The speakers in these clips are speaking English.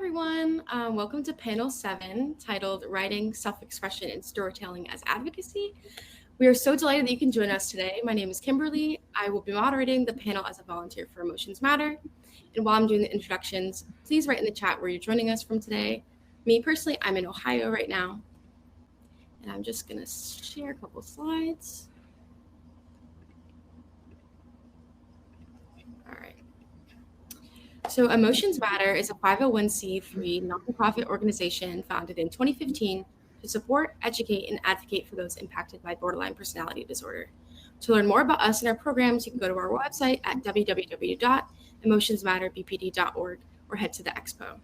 everyone. Welcome to panel 7, titled Writing, Self-Expression, and Storytelling as Advocacy. We are so delighted that you can join us today. My name is Kimberly. I will be moderating the panel as a volunteer for Emotions Matter. And while I'm doing the introductions, please write in the chat where you're joining us from today. Me personally, I'm in Ohio right now. And I'm just going to share a couple slides. All right. So Emotions Matter is a 501c3 nonprofit organization founded in 2015 to support, educate, and advocate for those impacted by borderline personality disorder. To learn more about us and our programs, you can go to our website at www.emotionsmatterbpd.org or head to the expo.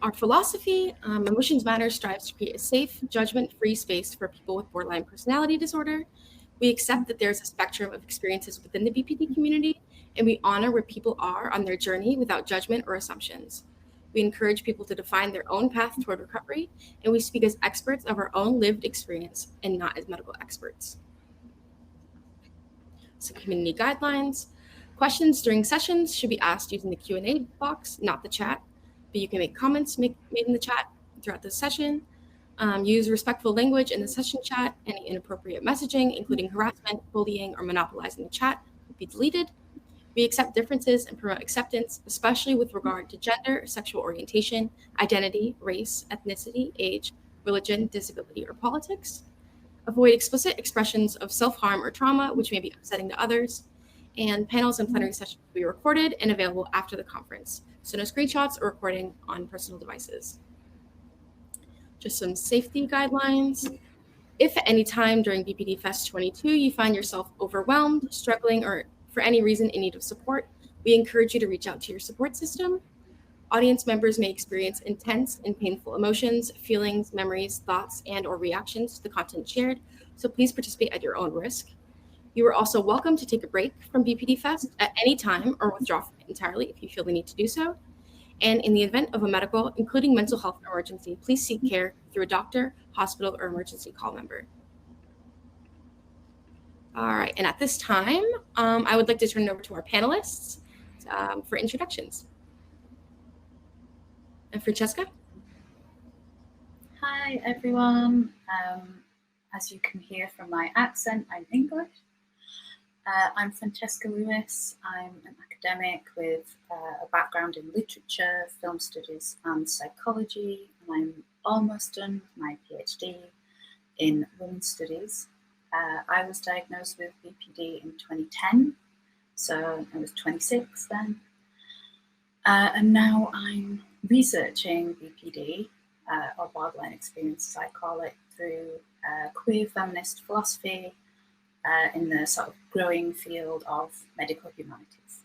Our philosophy, Emotions Matter strives to create a safe, judgment-free space for people with borderline personality disorder. We accept that there's a spectrum of experiences within the BPD community, and we honor where people are on their journey without judgment or assumptions. We encourage people to define their own path toward recovery, and we speak as experts of our own lived experience and not as medical experts. So community guidelines. Questions during sessions should be asked using the Q&A box, not the chat, but you can make comments made in the chat throughout the session. Use respectful language in the session chat. Any inappropriate messaging, including harassment, bullying, or monopolizing the chat, will be deleted. We accept differences and promote acceptance, especially with regard to gender, sexual orientation, identity, race, ethnicity, age, religion, disability, or politics. Avoid explicit expressions of self-harm or trauma, which may be upsetting to others. And panels and plenary sessions will be recorded and available after the conference. So no screenshots or recording on personal devices. Just some safety guidelines. If at any time during BPD Fest 22 you find yourself overwhelmed, struggling, or for any reason in need of support, we encourage you to reach out to your support system. Audience members may experience intense and painful emotions, feelings, memories, thoughts, and or reactions to the content shared, so please participate at your own risk. You are also welcome to take a break from BPD Fest at any time or withdraw from it entirely if you feel the need to do so. And in the event of a medical, including mental health emergency, please seek care through a doctor, hospital, or emergency call number. All right, and at this time, I would like to turn it over to our panelists for introductions. And Francesca? Hi, everyone. As you can hear from my accent, I'm English. I'm Francesca Lewis. I'm an academic with a background in literature, film studies, and psychology. And I'm almost done with my PhD in women's studies. I was diagnosed with BPD in 2010, so I was 26 then. And now I'm researching BPD, or borderline experience, as I call it, through queer feminist philosophy in the sort of growing field of medical humanities.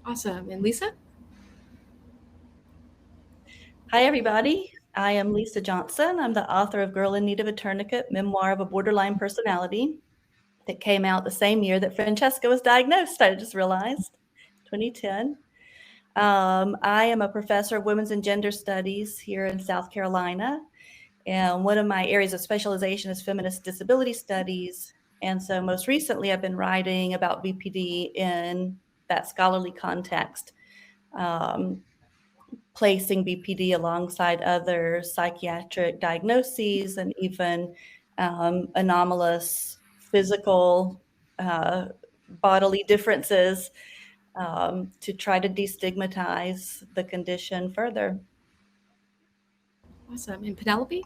Awesome. And Lisa? Hi, everybody. I am Lisa Johnson. I'm the author of Girl in Need of a Tourniquet, Memoir of a Borderline Personality, that came out the same year that Francesca was diagnosed, I just realized, 2010. I am a professor of women's and gender studies here in South Carolina. And one of my areas of specialization is feminist disability studies. And so most recently, I've been writing about BPD in that scholarly context, placing BPD alongside other psychiatric diagnoses and even anomalous physical bodily differences to try to destigmatize the condition further. Awesome. And Penelope?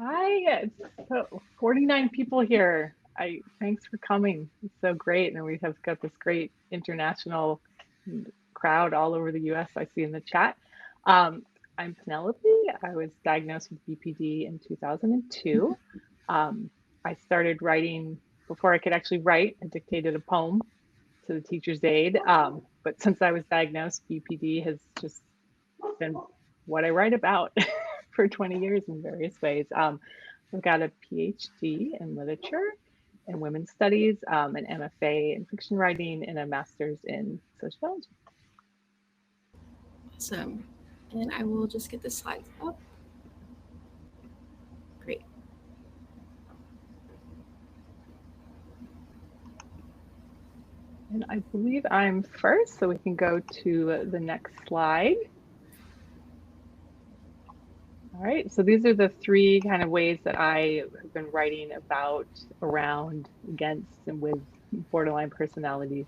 Hi, so 49 people here. Thanks for coming. It's so great. And we have got this great international crowd all over the US I see in the chat. I'm Penelope. I was diagnosed with BPD in 2002. I started writing before I could actually write. I dictated a poem to the teacher's aide. But since I was diagnosed, BPD has just been what I write about for 20 years in various ways. I've got a PhD in literature and women's studies, an MFA in fiction writing, and a master's in sociology. Awesome. And I will just get the slides up. Great. And I believe I'm first, so we can go to the next slide. All right, so these are the three kind of ways that I have been writing about, around, against, and with borderline personality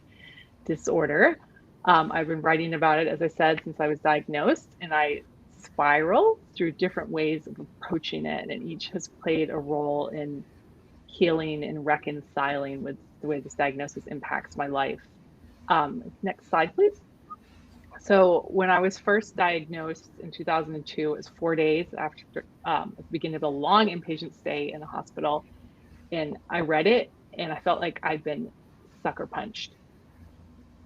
disorder. I've been writing about it, as I said, since I was diagnosed, and I spiral through different ways of approaching it, and each has played a role in healing and reconciling with the way this diagnosis impacts my life. Next slide, please. So when I was first diagnosed in 2002, it was 4 days after the beginning of a long inpatient stay in the hospital. And I read it and I felt like I'd been sucker punched.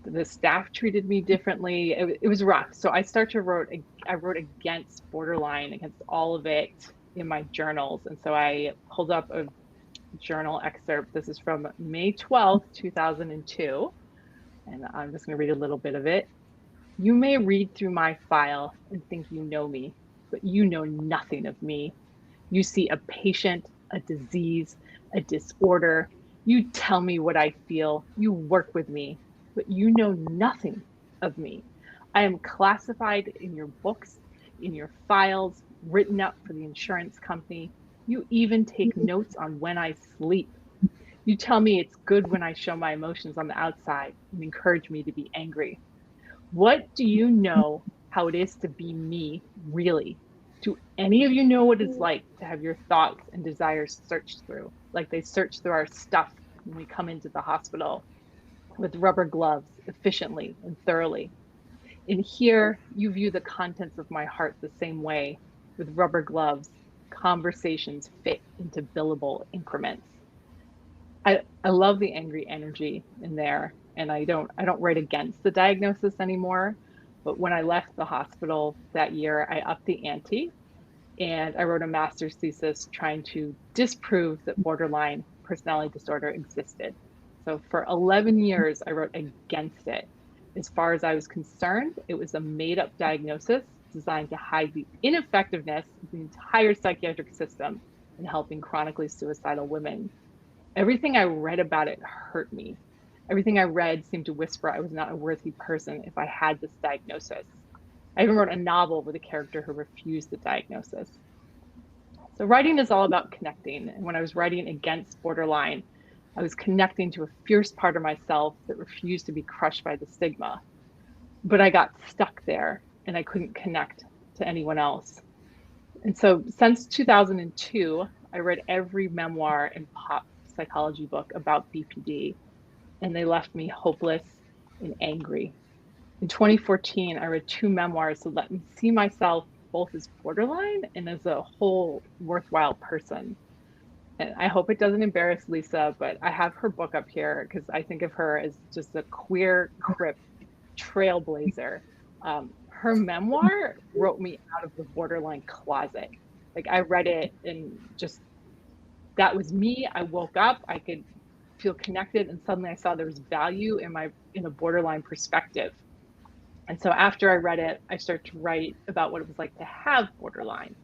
The staff treated me differently. It was rough. So I wrote against borderline, against all of it in my journals. And so I pulled up a journal excerpt. This is from May 12th, 2002. And I'm just going to read a little bit of it. You may read through my file and think you know me, but you know nothing of me. You see a patient, a disease, a disorder. You tell me what I feel. You work with me, but you know nothing of me. I am classified in your books, in your files, written up for the insurance company. You even take notes on when I sleep. You tell me it's good when I show my emotions on the outside and encourage me to be angry. What do you know how it is to be me, really? Do any of you know what it's like to have your thoughts and desires searched through, like they search through our stuff when we come into the hospital with rubber gloves, efficiently and thoroughly? In here, you view the contents of my heart the same way, with rubber gloves, conversations fit into billable increments. I love the angry energy in there, and I don't write against the diagnosis anymore. But when I left the hospital that year, I upped the ante and I wrote a master's thesis trying to disprove that borderline personality disorder existed. So for 11 years, I wrote against it. As far as I was concerned, it was a made-up diagnosis designed to hide the ineffectiveness of the entire psychiatric system in helping chronically suicidal women. Everything I read about it hurt me. Everything I read seemed to whisper I was not a worthy person if I had this diagnosis. I even wrote a novel with a character who refused the diagnosis. So writing is all about connecting. And when I was writing against borderline, I was connecting to a fierce part of myself that refused to be crushed by the stigma. But I got stuck there and I couldn't connect to anyone else. And so since 2002, I read every memoir and pop psychology book about BPD, and they left me hopeless and angry. In 2014, I read 2 memoirs that let me see myself both as borderline and as a whole worthwhile person. And I hope it doesn't embarrass Lisa, but I have her book up here because I think of her as just a queer crip trailblazer. Her memoir wrote me out of the borderline closet. Like I read it and just that was me. I woke up, I could feel connected, and suddenly I saw there was value in a borderline perspective. And so after I read it, I started to write about what it was like to have borderline.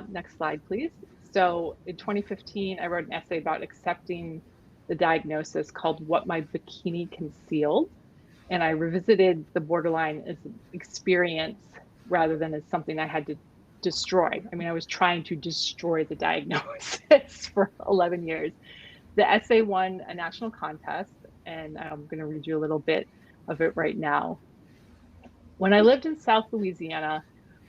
Next slide, please. So in 2015, I wrote an essay about accepting the diagnosis called What My Bikini Concealed. And I revisited the borderline as an experience rather than as something I had to destroy. I mean, I was trying to destroy the diagnosis for 11 years. The essay won a national contest, and I'm going to read you a little bit of it right now. When I lived in South Louisiana,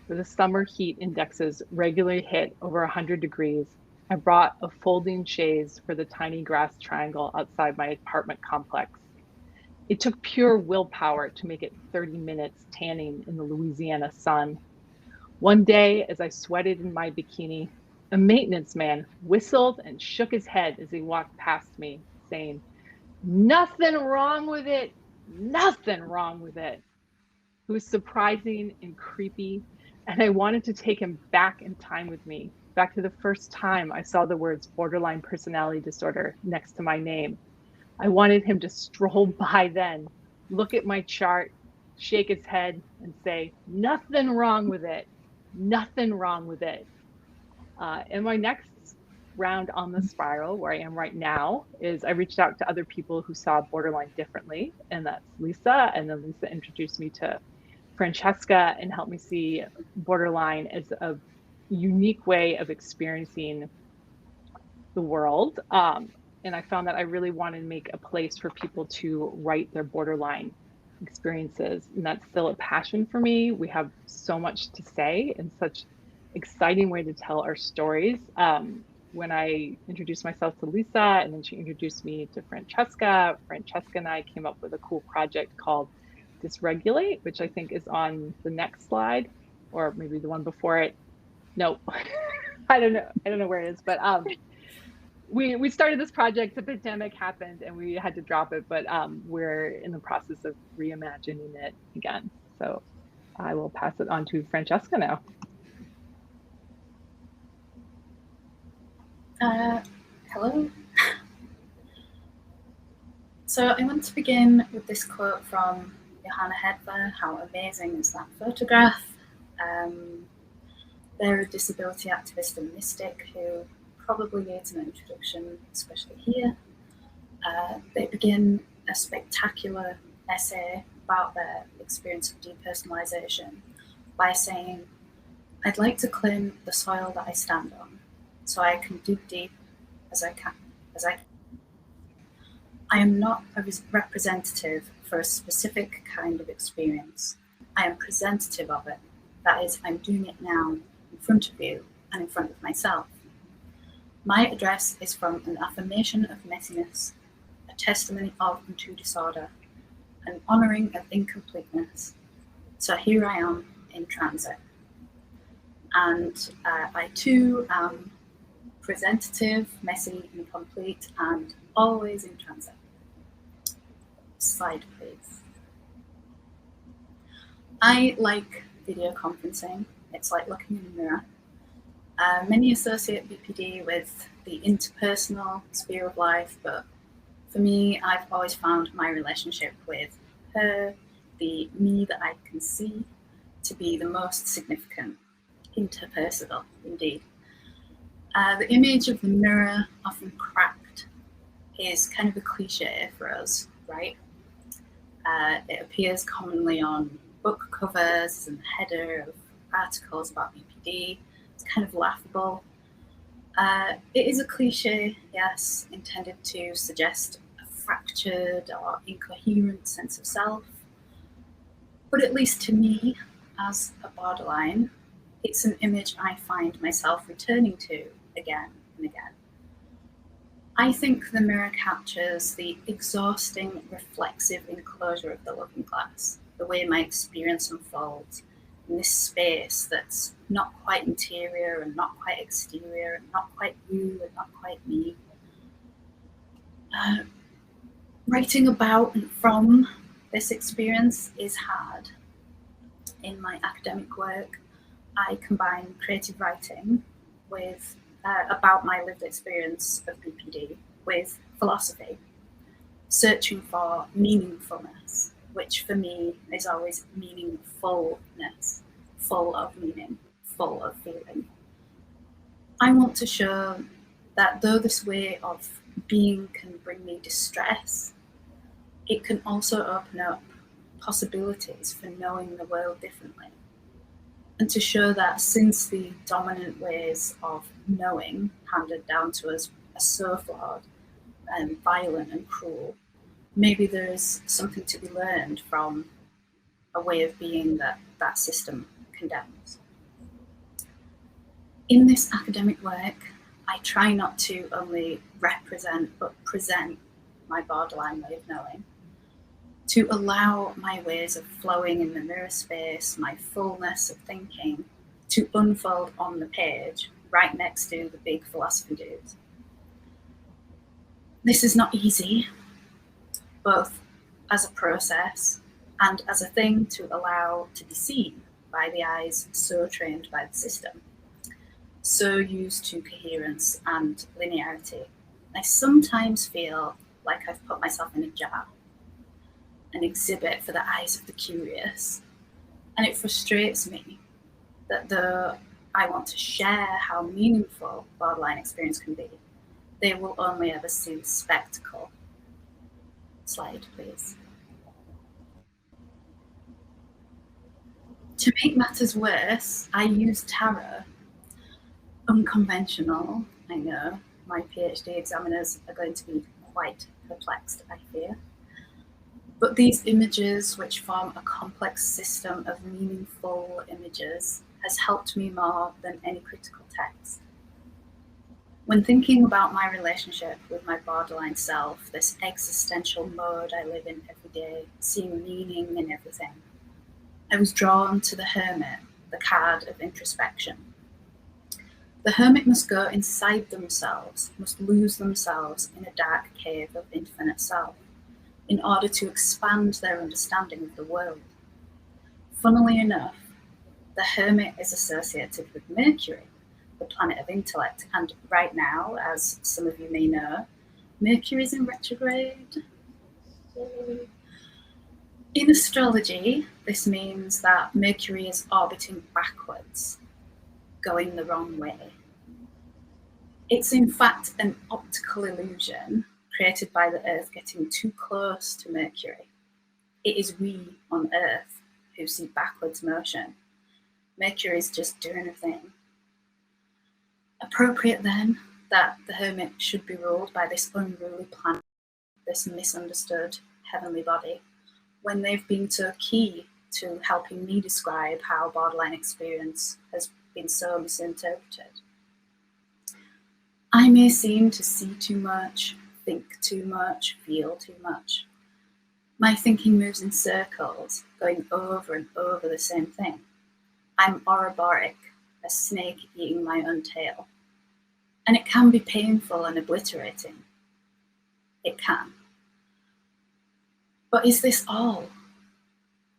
where the summer heat indexes regularly hit over 100 degrees, I brought a folding chaise for the tiny grass triangle outside my apartment complex. It took pure willpower to make it 30 minutes tanning in the Louisiana sun. One day, as I sweated in my bikini, a maintenance man whistled and shook his head as he walked past me, saying, "Nothing wrong with it, nothing wrong with it." It was surprising and creepy, and I wanted to take him back in time with me, back to the first time I saw the words borderline personality disorder next to my name. I wanted him to stroll by then, look at my chart, shake his head, and say, "Nothing wrong with it, nothing wrong with it." And my next round on the spiral where I am right now is I reached out to other people who saw borderline differently, and that's Lisa. And then Lisa introduced me to Francesca and helped me see borderline as a unique way of experiencing the world. And I found that I really wanted to make a place for people to write their borderline experiences. And that's still a passion for me. We have so much to say and such exciting way to tell our stories. When I introduced myself to Lisa and then she introduced me to Francesca and I came up with a cool project called Dysregulate, which I think is on the next slide or maybe the one before it. No, I don't know where it is, but we started this project, the pandemic happened and we had to drop it, but we're in the process of reimagining it again. So I will pass it on to Francesca now. Hello. So I want to begin with this quote from Johanna Hedler. How amazing is that photograph? They're a disability activist and mystic who probably needs an introduction, especially here. They begin a spectacular essay about their experience of depersonalization by saying, "I'd like to claim the soil that I stand on, so I can dig deep as I can. I am not a representative for a specific kind of experience. I am presentative of it. That is, I'm doing it now in front of you and in front of myself. My address is from an affirmation of messiness, a testimony of and to disorder, an honouring of incompleteness. So here I am in transit. And I too am presentative, messy, incomplete, and always in transit." Slide, please. I like video conferencing. It's like looking in a mirror. Many associate BPD with the interpersonal sphere of life, but for me, I've always found my relationship with her, the me that I can see, to be the most significant. Interpersonal, indeed. The image of the mirror, often cracked, is kind of a cliche for us, right? It appears commonly on book covers and header of articles about BPD. It's kind of laughable. It is a cliche, yes, intended to suggest a fractured or incoherent sense of self. But at least to me, as a borderline, it's an image I find myself returning to again and again. I think the mirror captures the exhausting, reflexive enclosure of the looking glass, the way my experience unfolds in this space that's not quite interior and not quite exterior and not quite you and not quite me. Writing about and from this experience is hard. In my academic work, I combine creative writing with about my lived experience of BPD with philosophy, searching for meaningfulness, which for me is always meaningfulness, full of meaning, full of feeling. I want to show that though this way of being can bring me distress, it can also open up possibilities for knowing the world differently. And to show that since the dominant ways of knowing handed down to us are so flawed and violent and cruel, maybe there is something to be learned from a way of being that that system condemns. In this academic work, I try not to only represent but present my borderline way of knowing, to allow my ways of flowing in the mirror space, my fullness of thinking, to unfold on the page right next to the big philosophy dudes. This is not easy, both as a process and as a thing to allow to be seen by the eyes so trained by the system, so used to coherence and linearity. I sometimes feel like I've put myself in a jar, an exhibit for the eyes of the curious. And it frustrates me that though I want to share how meaningful borderline experience can be, they will only ever see the spectacle. Slide, please. To make matters worse, I use tarot. Unconventional, I know. My PhD examiners are going to be quite perplexed, I fear. But these images, which form a complex system of meaningful images, has helped me more than any critical text. When thinking about my relationship with my borderline self, this existential mode I live in every day, seeing meaning in everything, I was drawn to the Hermit, the card of introspection. The hermit must go inside themselves, must lose themselves in a dark cave of infinite self, in order to expand their understanding of the world. Funnily enough, the hermit is associated with Mercury, the planet of intellect, and right now, as some of you may know, Mercury is in retrograde. In astrology, this means that Mercury is orbiting backwards, going the wrong way. It's in fact an optical illusion created by the Earth getting too close to Mercury. It is we on Earth who see backwards motion. Mercury is just doing a thing. Appropriate then that the hermit should be ruled by this unruly planet, this misunderstood heavenly body, when they've been so key to helping me describe how borderline experience has been so misinterpreted. I may seem to see too much, think too much, feel too much. My thinking moves in circles, going over and over the same thing. I'm Ouroboros, a snake eating my own tail. And it can be painful and obliterating. It can. But is this all?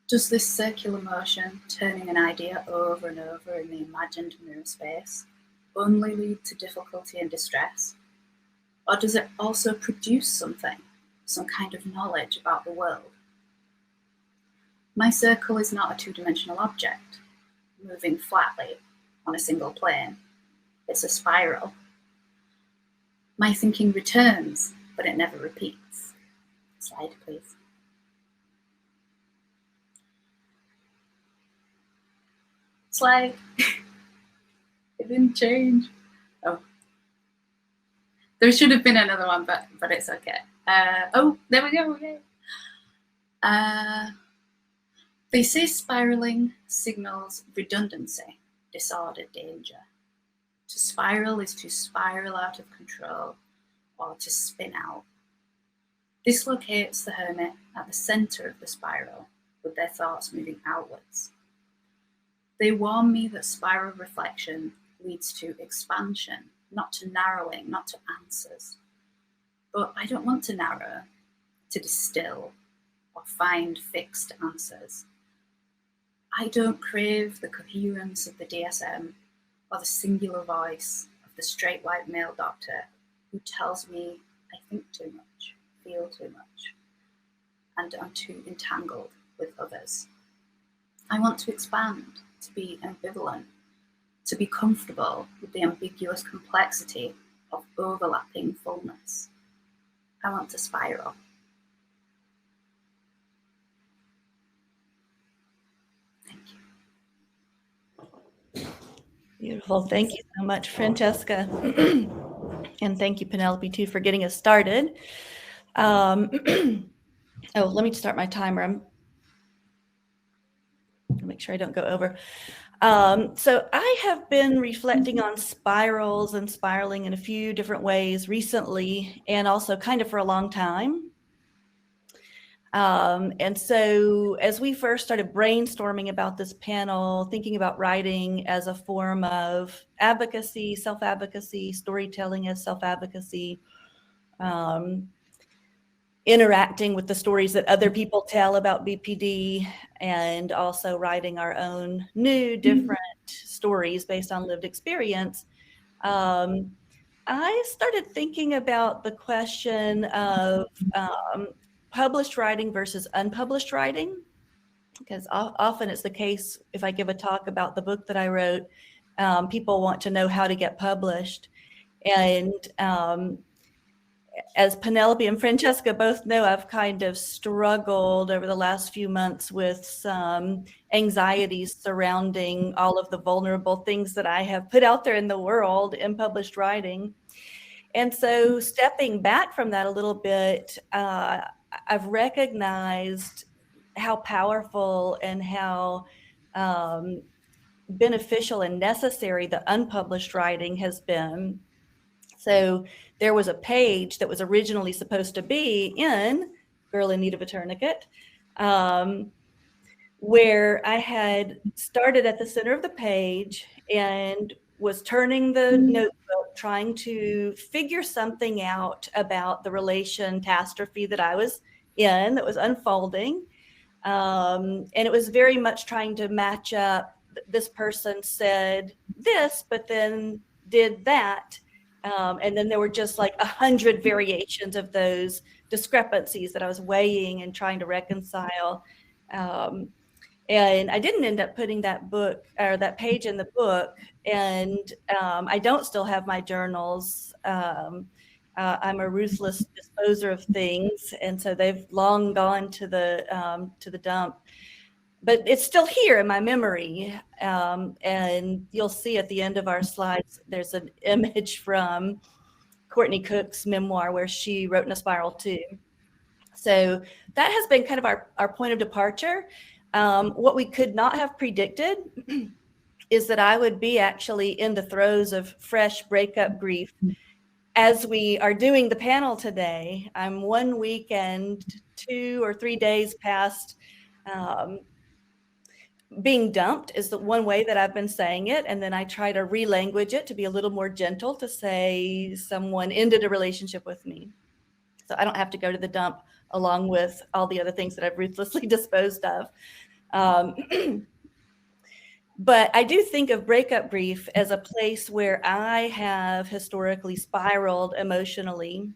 Does this circular motion, turning an idea over and over in the imagined mirror space, only lead to difficulty and distress? Or does it also produce something, some kind of knowledge about the world? My circle is not a two-dimensional object, moving flatly on a single plane. It's a spiral. My thinking returns, but it never repeats. Slide, please. Slide. It didn't change. Oh. There should have been another one, but it's okay. Oh, there we go. Yay. They say spiraling signals redundancy, disorder, danger. To spiral is to spiral out of control or to spin out. This locates the hermit at the center of the spiral, with their thoughts moving outwards. They warn me that spiral reflection leads to expansion, not to narrowing, not to answers. But I don't want to narrow, to distill, or find fixed answers. I don't crave the coherence of the DSM or the singular voice of the straight white male doctor who tells me I think too much, feel too much, and I'm too entangled with others. I want to expand, to be ambivalent, to be comfortable with the ambiguous complexity of overlapping fullness. I want to spiral. Thank you. Beautiful. Thank you so much, Francesca. And thank you, Penelope, too, for getting us started. Oh, let me start my timer. I'm gonna make sure I don't go over. So I have been reflecting on spirals and spiraling in a few different ways recently, and also kind of for a long time. And so as we first started brainstorming about this panel, thinking about writing as a form of advocacy, self-advocacy, storytelling as self-advocacy, interacting with the stories that other people tell about BPD, and also writing our own new, different stories based on lived experience, I started thinking about the question of published writing versus unpublished writing, because often it's the case, if I give a talk about the book that I wrote, People want to know how to get published. And as Penelope and Francesca both know, I've kind of struggled over the last few months with some anxieties surrounding all of the vulnerable things that I have put out there in the world in published writing. And so stepping back from that a little bit, I've recognized how powerful and how beneficial and necessary the unpublished writing has been. So there was a page that was originally supposed to be in Girl in Need of a Tourniquet, where I had started at the center of the page and was turning the notebook, trying to figure something out about the relation catastrophe that I was in, that was unfolding. And it was very much trying to match up. This person said this, but then did that. And then there were just like 100 variations of those discrepancies that I was weighing and trying to reconcile. And I didn't end up putting that book or that page in the book. And I don't still have my journals. I'm a ruthless disposer of things, and so they've long gone to the dump. But it's still here in my memory. And you'll see at the end of our slides, there's an image from Courtney Cook's memoir where she wrote in a spiral too. So that has been kind of our point of departure. What we could not have predicted is that I would be actually in the throes of fresh breakup grief as we are doing the panel today. I'm 1 week and 2 or 3 days past being dumped is the one way that I've been saying it. And then I try to relanguage it to be a little more gentle, to say someone ended a relationship with me. So I don't have to go to the dump along with all the other things that I've ruthlessly disposed of. But I do think of breakup grief as a place where I have historically spiraled emotionally.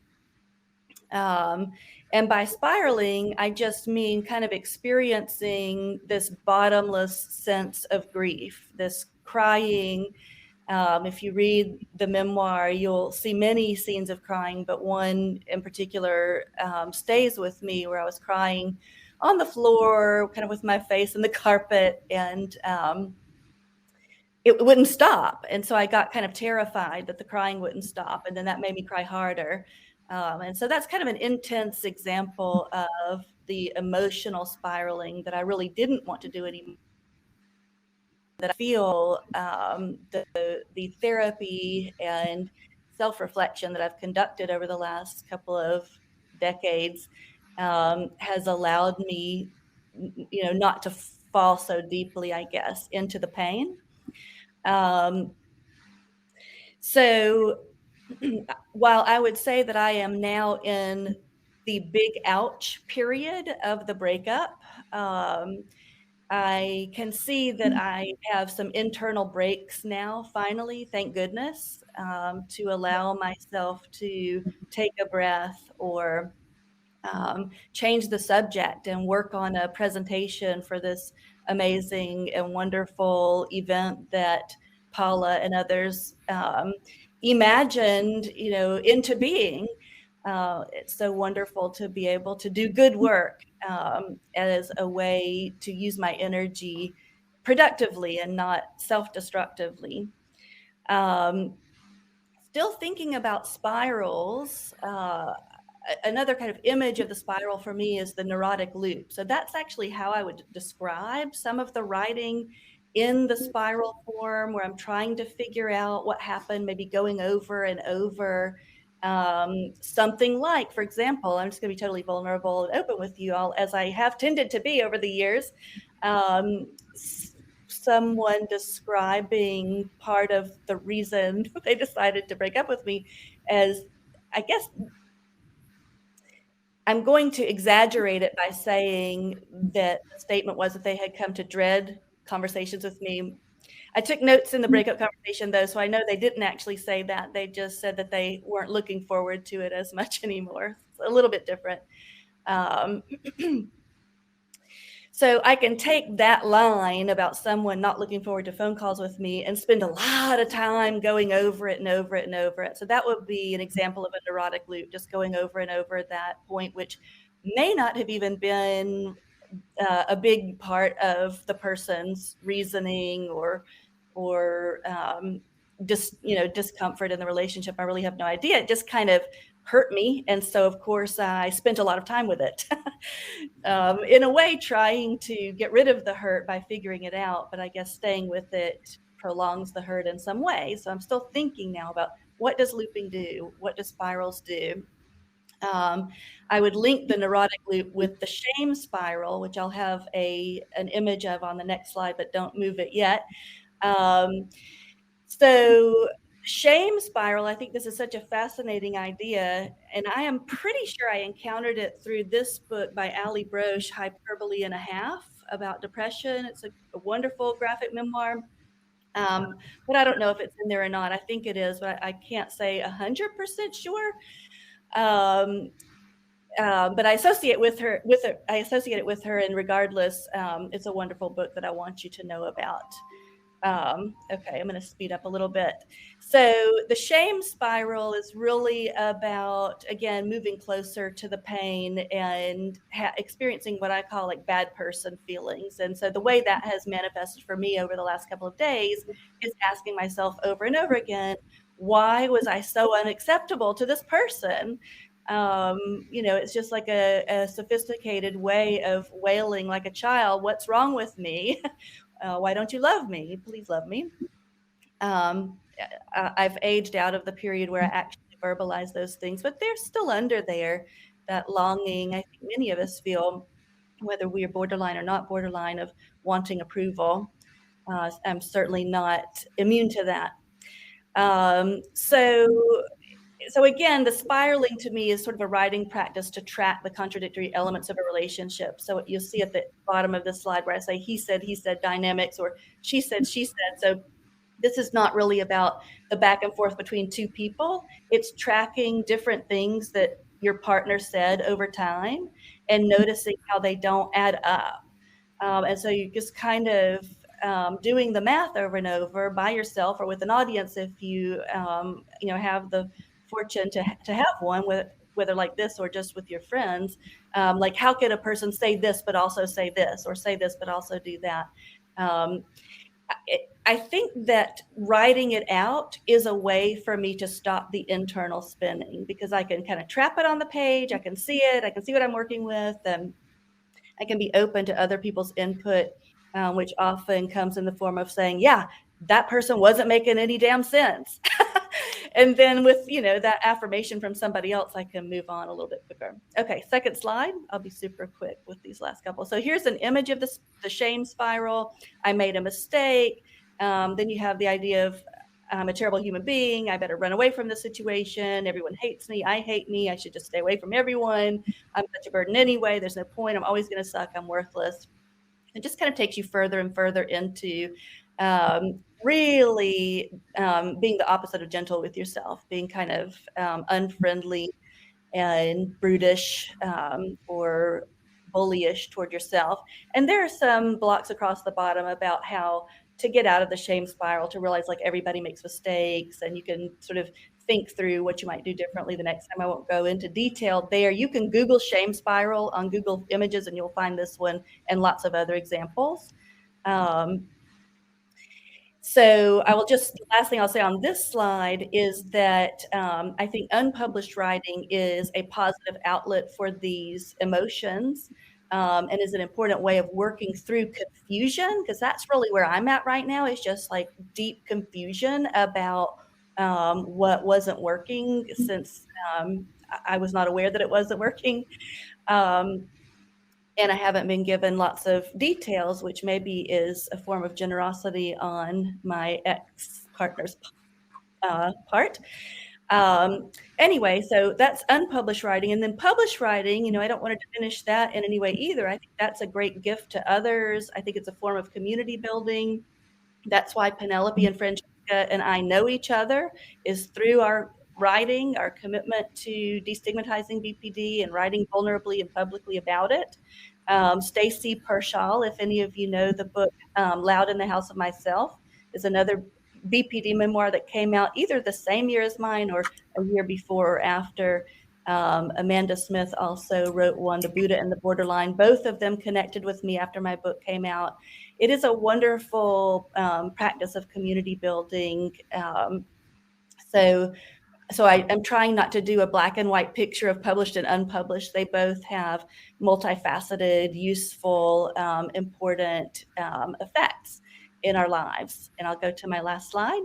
And by spiraling, I just mean kind of experiencing this bottomless sense of grief, this crying. If you read the memoir, you'll see many scenes of crying, but one in particular stays with me, where I was crying on the floor, kind of with my face in the carpet, and it wouldn't stop. And so I got kind of terrified that the crying wouldn't stop, and then that made me cry harder. And so that's kind of an intense example of the emotional spiraling that I really didn't want to do anymore. That I feel the therapy and self-reflection that I've conducted over the last couple of decades has allowed me, not to fall so deeply, I guess, into the pain. So while I would say that I am now in the big ouch period of the breakup, I can see that I have some internal breaks now, finally, thank goodness, to allow myself to take a breath or change the subject and work on a presentation for this amazing and wonderful event that Paula and others imagined, into being. It's so wonderful to be able to do good work as a way to use my energy productively and not self-destructively. Still thinking about spirals, another kind of image of the spiral for me is the neurotic loop. So that's actually how I would describe some of the writing in the spiral form, where I'm trying to figure out what happened, maybe going over and over. Something like, for example, I'm just going to be totally vulnerable and open with you all, as I have tended to be over the years. Someone describing part of the reason they decided to break up with me as, I guess, I'm going to exaggerate it by saying that the statement was that they had come to dread conversations with me. I took notes in the breakup conversation, though, so I know they didn't actually say that. They just said that they weren't looking forward to it as much anymore. It's a little bit different. So I can take that line about someone not looking forward to phone calls with me and spend a lot of time going over it and over it and over it. So that would be an example of a neurotic loop, just going over and over that point, which may not have even been a big part of the person's reasoning or just, discomfort in the relationship. I really have no idea. It just kind of hurt me. And so, of course, I spent a lot of time with it. In a way, trying to get rid of the hurt by figuring it out. But I guess staying with it prolongs the hurt in some way. So I'm still thinking now about, what does looping do? What do spirals do? I would link the neurotic loop with the shame spiral, which I'll have an image of on the next slide, but don't move it yet. So shame spiral, I think this is such a fascinating idea, and I am pretty sure I encountered it through this book by Ali Broche, Hyperbole and a Half, about depression. It's a wonderful graphic memoir. But I don't know if it's in there or not. I think it is, but I can't say 100% sure. But I associate it with her, and regardless, it's a wonderful book that I want you to know about. Okay, I'm going to speed up a little bit. So the shame spiral is really about, again, moving closer to the pain and experiencing what I call like bad person feelings. And so the way that has manifested for me over the last couple of days is asking myself over and over again, why was I so unacceptable to this person? It's just like a sophisticated way of wailing like a child. What's wrong with me? Why don't you love me? Please love me. I've aged out of the period where I actually verbalize those things, but they're still under there, that longing I think many of us feel, whether we are borderline or not borderline, of wanting approval. I'm certainly not immune to that. So again, the spiraling to me is sort of a writing practice to track the contradictory elements of a relationship. So you'll see at the bottom of this slide where I say he said dynamics, or she said. So this is not really about the back and forth between two people. It's tracking different things that your partner said over time and noticing how they don't add up. And so you just kind of doing the math over and over by yourself or with an audience, if you have the fortune to have one, whether like this or just with your friends. Like, how can a person say this but also say this, or say this but also do that? I think that writing it out is a way for me to stop the internal spinning, because I can kind of trap it on the page. I can see it. I can see what I'm working with, and I can be open to other people's input, which often comes in the form of saying, yeah, that person wasn't making any damn sense. And then with, that affirmation from somebody else, I can move on a little bit quicker. Okay, second slide. I'll be super quick with these last couple. So here's an image of the shame spiral. I made a mistake. Then you have the idea of, I'm a terrible human being. I better run away from this situation. Everyone hates me. I hate me. I should just stay away from everyone. I'm such a burden anyway. There's no point. I'm always going to suck. I'm worthless. It just kind of takes you further and further into really being the opposite of gentle with yourself, being kind of unfriendly and brutish or bullyish toward yourself. And there are some blocks across the bottom about how to get out of the shame spiral, to realize like everybody makes mistakes, and you can sort of think through what you might do differently the next time. I won't go into detail there. You can Google shame spiral on Google Images and you'll find this one and lots of other examples. So the last thing I'll say on this slide is that I think unpublished writing is a positive outlet for these emotions, and is an important way of working through confusion, because that's really where I'm at right now, is just like deep confusion about what wasn't working, since I was not aware that it wasn't working. And I haven't been given lots of details, which maybe is a form of generosity on my ex-partner's part. Anyway, so that's unpublished writing. And then published writing, I don't want to diminish that in any way either. I think that's a great gift to others. I think it's a form of community building. That's why Penelope and Francesca and I know each other, is through our writing, our commitment to destigmatizing BPD and writing vulnerably and publicly about it. Stacy Pershall, if any of you know the book Loud in the House of Myself, is another BPD memoir that came out either the same year as mine or a year before or after. Amanda Smith also wrote one, The Buddha and the Borderline. Both of them connected with me after my book came out. It is a wonderful practice of community building. So I'm trying not to do a black and white picture of published and unpublished. They both have multifaceted, useful, important effects in our lives. And I'll go to my last slide.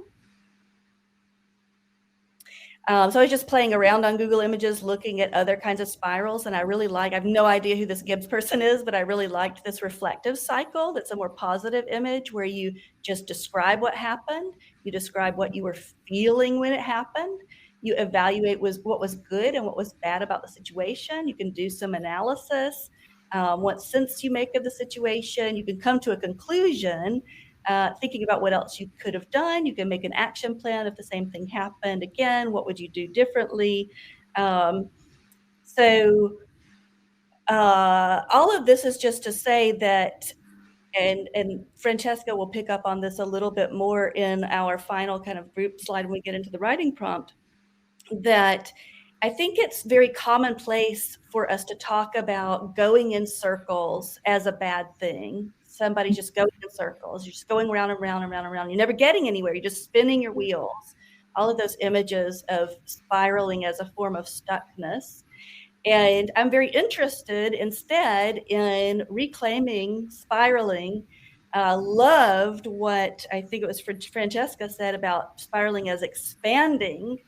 So I was just playing around on Google Images, looking at other kinds of spirals, and I have no idea who this Gibbs person is, but I really liked this reflective cycle. That's a more positive image where you just describe what happened, you describe what you were feeling when it happened, you evaluate what was good and what was bad about the situation. You can do some analysis. What sense you make of the situation. You can come to a conclusion, thinking about what else you could have done. You can make an action plan if the same thing happened again. What would you do differently? All of this is just to say that, and Francesca will pick up on this a little bit more in our final kind of group slide when we get into the writing prompt, that I think it's very commonplace for us to talk about going in circles as a bad thing. Somebody's just going in circles. You're just going round and round and round and round. You're never getting anywhere. You're just spinning your wheels. All of those images of spiraling as a form of stuckness. And I'm very interested instead in reclaiming spiraling. Loved what I think it was Francesca said about spiraling as expanding.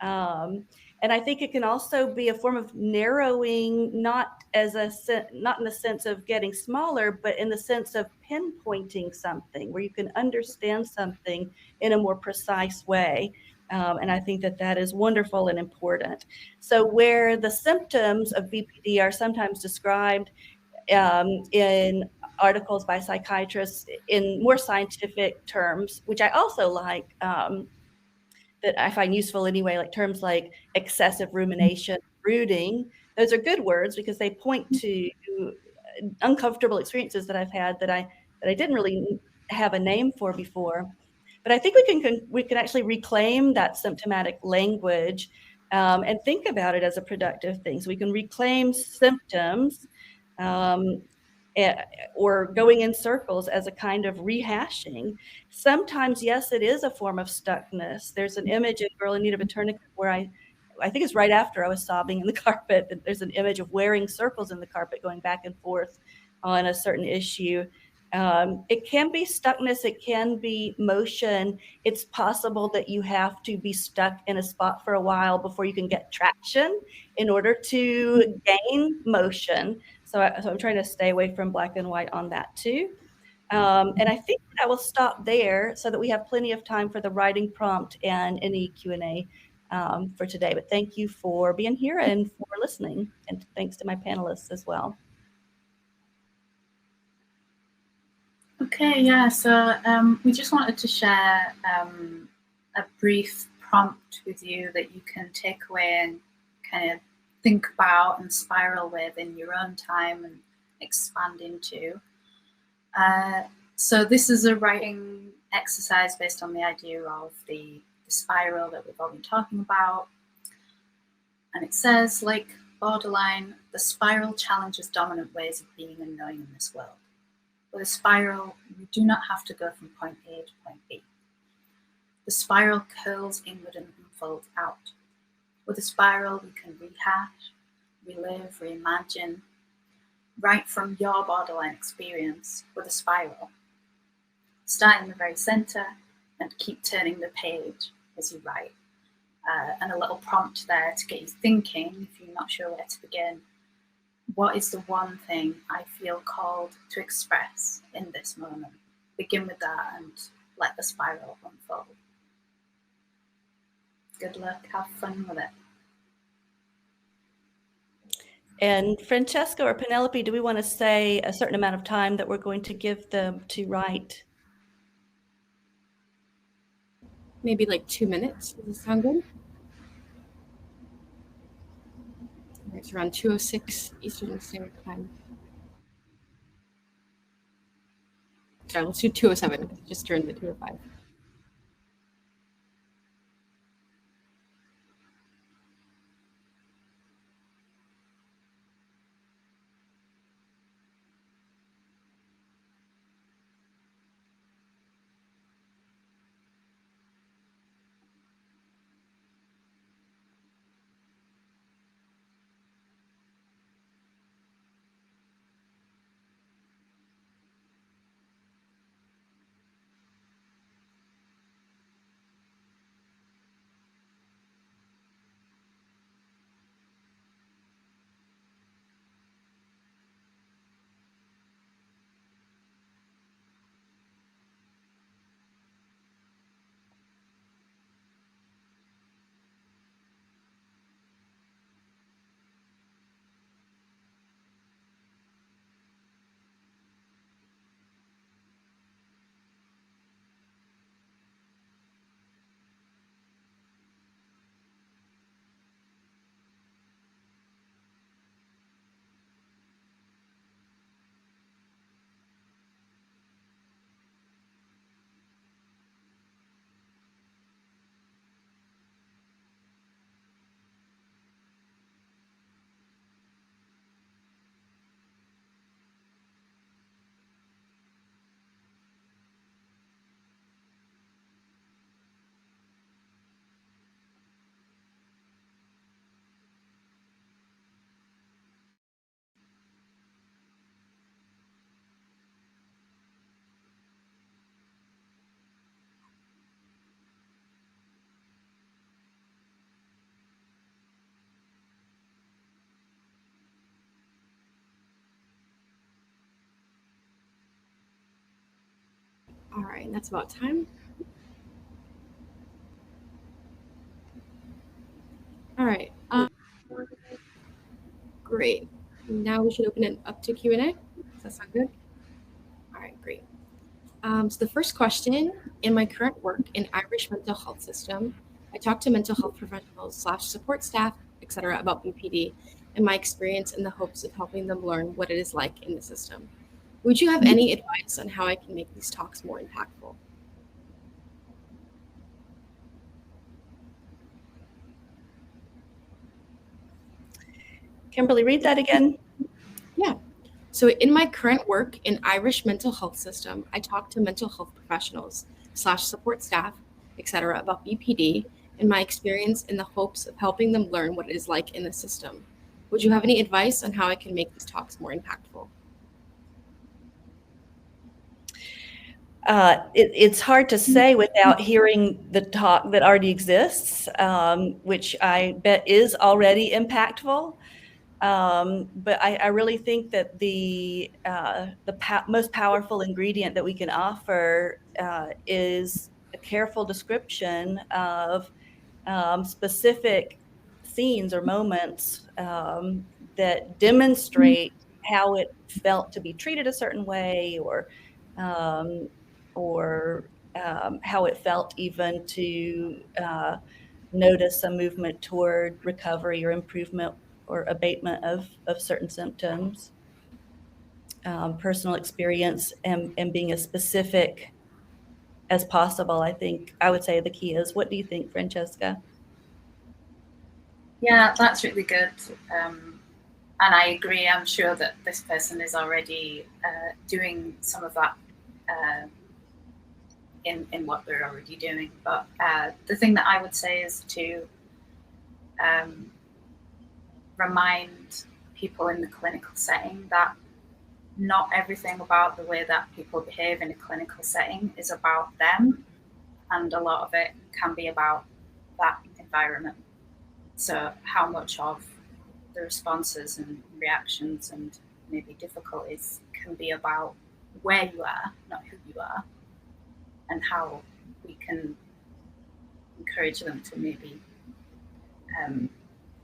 And I think it can also be a form of narrowing, not in the sense of getting smaller, but in the sense of pinpointing something where you can understand something in a more precise way. And I think that is wonderful and important. So where the symptoms of BPD are sometimes described in articles by psychiatrists in more scientific terms, which I also like, that I find useful anyway, like terms like excessive rumination, brooding. Those are good words because they point to uncomfortable experiences that I've had that I didn't really have a name for before. But I think we can actually reclaim that symptomatic language and think about it as a productive thing. So we can reclaim symptoms or going in circles as a kind of rehashing. Sometimes, yes, it is a form of stuckness. There's an image in Girl in Need of a Tourniquet where I think it's right after I was sobbing in the carpet. There's an image of wearing circles in the carpet, going back and forth on a certain issue. It can be stuckness. It can be motion. It's possible that you have to be stuck in a spot for a while before you can get traction in order to gain motion. So I'm trying to stay away from black and white on that too. And I think I will stop there so that we have plenty of time for the writing prompt and any Q&A for today. But thank you for being here and for listening. And thanks to my panelists as well. Okay, yeah, so we just wanted to share a brief prompt with you that you can take away and kind of think about and spiral with in your own time and expand into. So this is a writing exercise based on the idea of the spiral that we've all been talking about. And it says, like borderline, the spiral challenges dominant ways of being and knowing in this world. With a spiral, we do not have to go from point A to point B. The spiral curls inward and unfolds out. With a spiral, we can rehash, relive, reimagine, right from your borderline experience with a spiral. Start in the very center and keep turning the page as you write. And a little prompt there to get you thinking, if you're not sure where to begin. What is the one thing I feel called to express in this moment? Begin with that and let the spiral unfold. Good luck, have fun with it. And Francesca or Penelope, do we want to say a certain amount of time that we're going to give them to write? Maybe like 2 minutes. Does this sound good? It's around 2:06 Eastern Standard Time. Sorry, let's do 207 because it just turned to 205. All right, that's about time. All right. Great. Now we should open it up to Q&A. Does that sound good? All right, great. So the first question, in my current work in Irish mental health system, I talk to mental health professionals / support staff, etc. about BPD and my experience in the hopes of helping them learn what it is like in the system. Would you have any advice on how I can make these talks more impactful? Kimberly, read that again. Yeah. So in my current work in Irish mental health system, I talk to mental health professionals / support staff, etc. about BPD and my experience in the hopes of helping them learn what it is like in the system. Would you have any advice on how I can make these talks more impactful? It's hard to say without hearing the talk that already exists, which I bet is already impactful. But I really think that the most powerful ingredient that we can offer is a careful description of specific scenes or moments that demonstrate how it felt to be treated a certain way, um, or how it felt even to notice some movement toward recovery or improvement or abatement of certain symptoms. Personal experience and being as specific as possible, I think I would say the key is. What do you think, Francesca? Yeah, that's really good. And I agree. I'm sure that this person is already doing some of that in what they're already doing. But the thing that I would say is to remind people in the clinical setting that not everything about the way that people behave in a clinical setting is about them. And a lot of it can be about that environment. So how much of the responses and reactions and maybe difficulties can be about where you are, not who you are, and how we can encourage them to maybe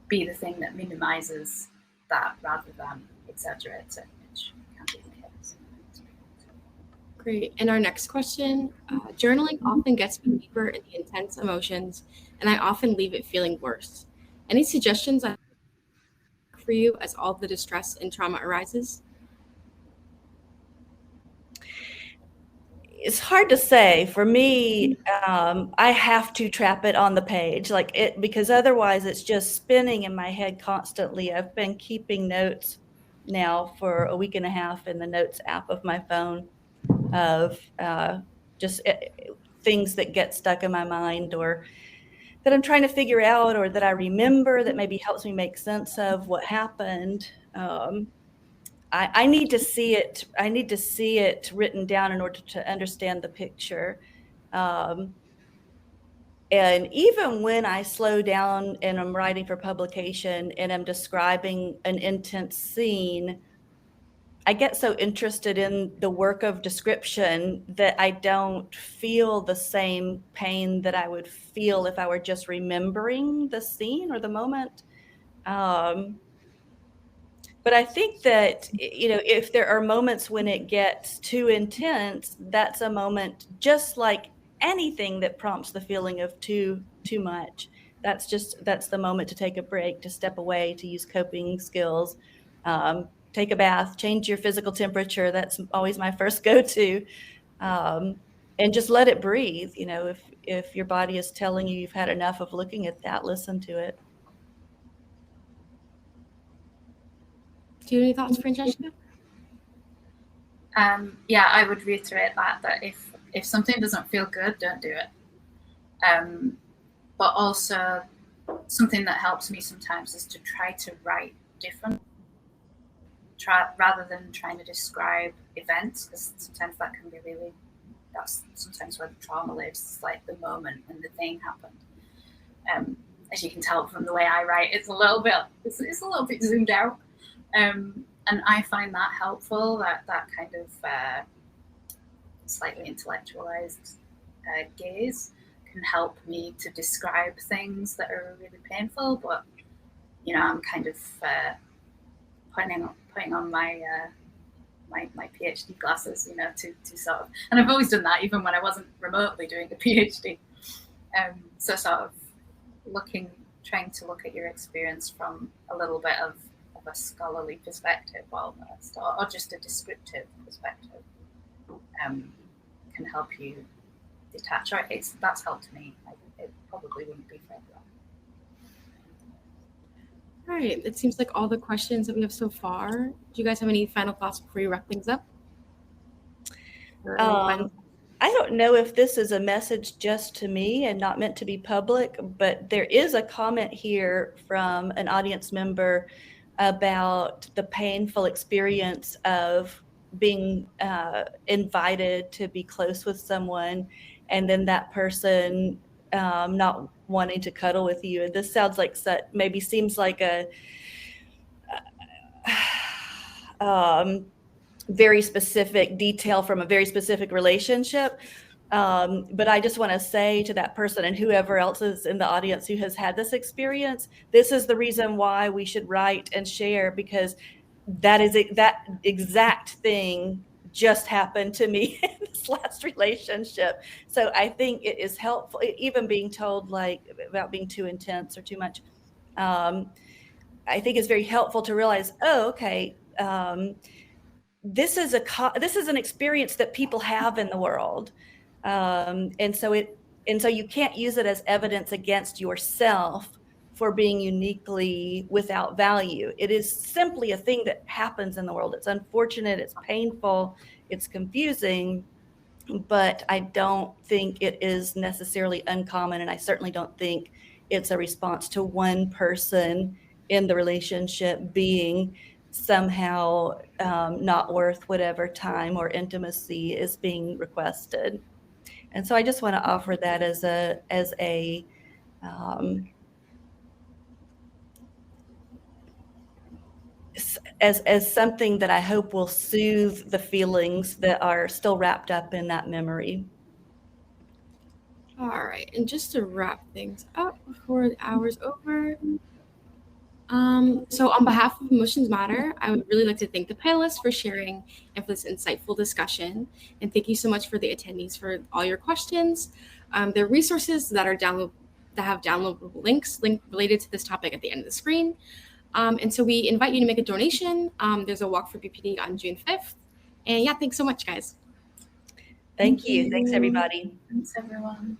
be the thing that minimizes that rather than exaggerates it, which can be the case. Great. And our next question, journaling often gets me deeper in the intense emotions, and I often leave it feeling worse. Any suggestions for you as all the distress and trauma arises? It's hard to say. For me, I have to trap it on the page, like it, because otherwise it's just spinning in my head constantly. I've been keeping notes now for a week and a half in the notes app of my phone of just things that get stuck in my mind, or that I'm trying to figure out, or that I remember that maybe helps me make sense of what happened. I need to see it. I need to see it written down in order to understand the picture. And even when I slow down and I'm writing for publication and I'm describing an intense scene, I get so interested in the work of description that I don't feel the same pain that I would feel if I were just remembering the scene or the moment. But I think that, if there are moments when it gets too intense, that's a moment, just like anything that prompts the feeling of too much. That's the moment to take a break, to step away, to use coping skills, take a bath, change your physical temperature. That's always my first go-to, and just let it breathe. If your body is telling you you've had enough of looking at that, listen to it. Do you have any thoughts, Francesca? Yeah, I would reiterate that if something doesn't feel good, don't do it. But also, something that helps me sometimes is to try to write different, rather than trying to describe events, because sometimes that can be really, that's sometimes where the trauma lives. It's like the moment when the thing happened. As you can tell from the way I write, it's a little bit zoomed out. And I find that helpful, that kind of slightly intellectualized gaze can help me to describe things that are really painful. But I'm kind of putting on my my PhD glasses, to sort of, and I've always done that even when I wasn't remotely doing a PhD. So sort of trying to look at your experience from a little bit of a scholarly perspective almost, or just a descriptive perspective, can help you detach. Or that's helped me. It probably wouldn't be for everyone. All right, it seems like all the questions that we have so far. Do you guys have any final thoughts before you wrap things up? I don't know if this is a message just to me and not meant to be public, but there is a comment here from an audience member about the painful experience of being invited to be close with someone, and then that person not wanting to cuddle with you. And this sounds like maybe seems like a very specific detail from a very specific relationship. But I just want to say to that person and whoever else is in the audience who has had this experience, this is the reason why we should write and share, because that exact thing just happened to me in this last relationship. So I think it is helpful, even being told like about being too intense or too much. I think it's very helpful to realize, okay, this is an experience that people have in the world. And so you can't use it as evidence against yourself for being uniquely without value. It is simply a thing that happens in the world. It's unfortunate, it's painful, it's confusing, but I don't think it is necessarily uncommon. And I certainly don't think it's a response to one person in the relationship being somehow not worth whatever time or intimacy is being requested. And so I just want to offer that as something that I hope will soothe the feelings that are still wrapped up in that memory. All right, and just to wrap things up before the hour's over, so on behalf of Emotions Matter, I would really like to thank the panelists for sharing and for this insightful discussion. And thank you so much for the attendees for all your questions. There are resources that have downloadable links related to this topic at the end of the screen. And so we invite you to make a donation. There's a walk for BPD on June 5th. And yeah, thanks so much, guys. Thank you. Thanks, everybody. Thanks, everyone.